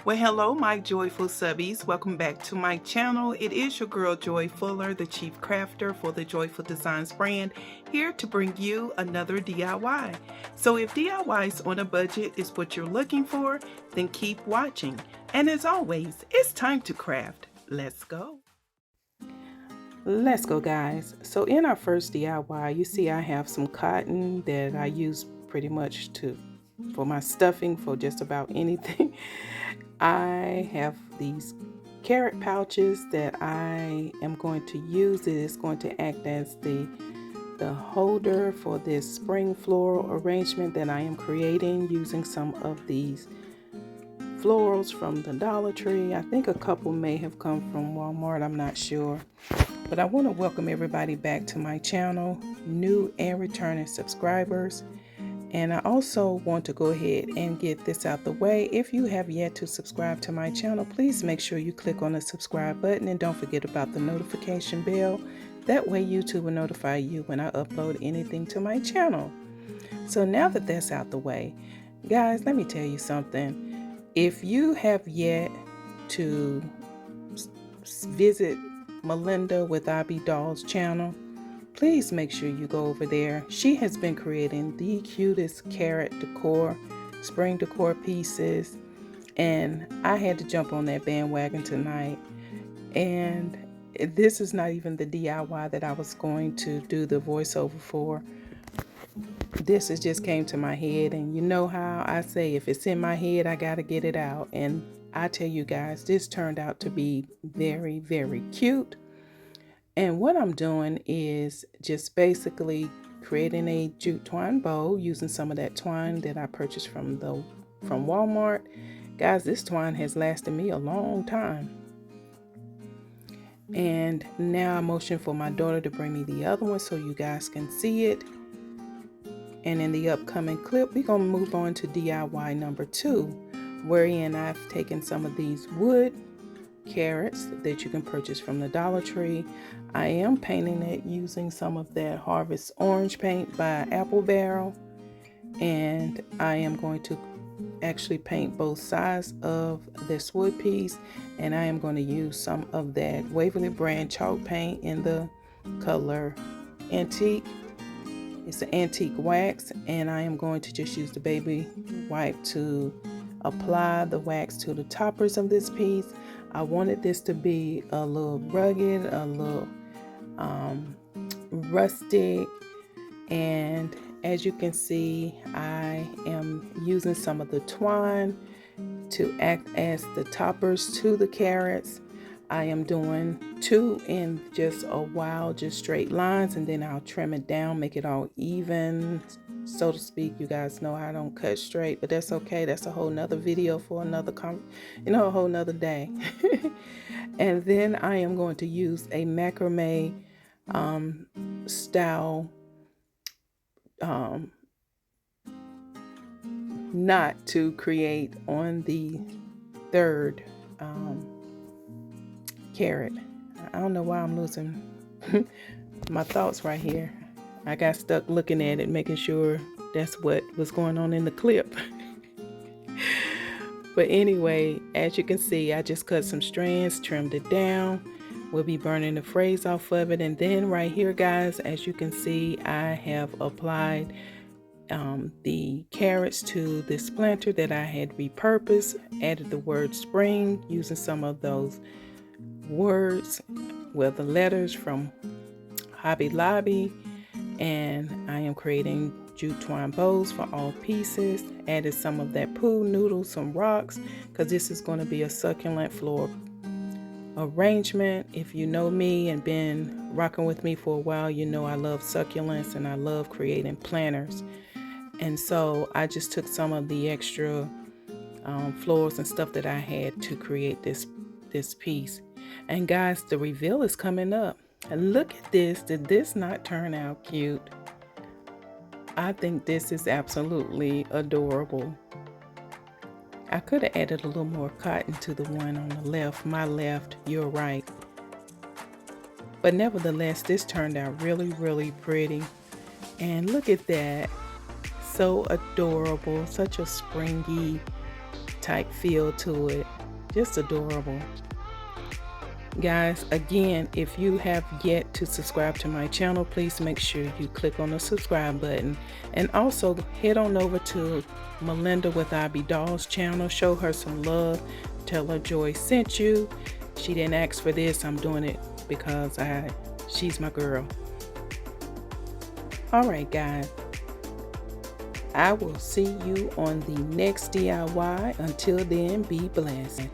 Well, hello, my joyful subbies. Welcome back to my channel. It is your girl, Joy Fuller, the chief crafter for the Joyful Designs brand, here to bring you another DIY. So if DIYs on a budget is what you're looking for, then keep watching. And as always, it's time to craft. Let's go. Let's go, guys. So in our first DIY, you see I have some cotton that I use pretty much for my stuffing for just about anything. I have these carrot pouches that I am going to use. It is going to act as the holder for this spring floral arrangement that I am creating using some of these florals from the Dollar Tree. I think a couple may have come from Walmart, I'm not sure. But I want to welcome everybody back to my channel, new and returning subscribers. And I also want to go ahead and get this out the way. If you have yet to subscribe to my channel, please make sure you click on the subscribe button and don't forget about the notification bell. That way YouTube will notify you when I upload anything to my channel. So now that that's out the way, guys, let me tell you something. If you have yet to visit Melinda with IB Dolls channel, please make sure you go over there. She has been creating the cutest carrot decor, spring decor pieces, and I had to jump on that bandwagon tonight. And this is not even the DIY that I was going to do the voiceover for. This just came to my head, and you know how I say, if it's in my head, I gotta get it out. And I tell you guys, this turned out to be very, very cute. And what I'm doing is just basically creating a jute twine bow using some of that twine that I purchased from Walmart. Guys, this twine has lasted me a long time. And now I motion for my daughter to bring me the other one so you guys can see it. And in the upcoming clip, we're going to move on to DIY number 2, wherein I've taken some of these wood carrots that you can purchase from the Dollar Tree. I am painting it using some of that Harvest Orange paint by Apple Barrel, and I am going to actually paint both sides of this wood piece, and I am going to use some of that Waverly brand chalk paint in the color Antique. It's an antique wax, and I am going to just use the baby wipe to apply the wax to the toppers of this piece. I wanted this to be a little rugged, a little rustic, and as you can see, I am using some of the twine to act as the toppers to the carrots. I am doing 2 in just a while, just straight lines, and then I'll trim it down, make it all even, so to speak. You guys know I don't cut straight, but that's okay. That's a whole nother video for another a whole nother day. And then I am going to use a macrame style knot to create on the third carrot. I don't know why I'm losing my thoughts right here. I got stuck looking at it, making sure that's what was going on in the clip. But anyway, as you can see, I just cut some strands, trimmed it down. We'll be burning the frays off of it. And then right here, guys, as you can see, I have applied the carrots to this planter that I had repurposed, added the word spring using some of those words, well, the letters from Hobby Lobby, and I am creating jute twine bows for all pieces. Added some of that poo noodles, some rocks, because this is going to be a succulent floor arrangement. If you know me and been rocking with me for a while, you know I love succulents and I love creating planters. And so I just took some of the extra floors and stuff that I had to create this piece. And guys, the reveal is coming up. And look at this. Did this not turn out cute? I think this is absolutely adorable. I could have added a little more cotton to the one on the left. My left, your right. But nevertheless, this turned out really, really pretty. And look at that. So adorable. Such a springy type feel to it. Just adorable. Guys, again, if you have yet to subscribe to my channel, please make sure you click on the subscribe button, and also head on over to Melinda with IB Dolls channel. Show her some love. Tell her Joy sent you. She didn't ask for this. I'm doing it because she's my girl. Alright guys, I will see you on the next DIY. Until then, be blessed.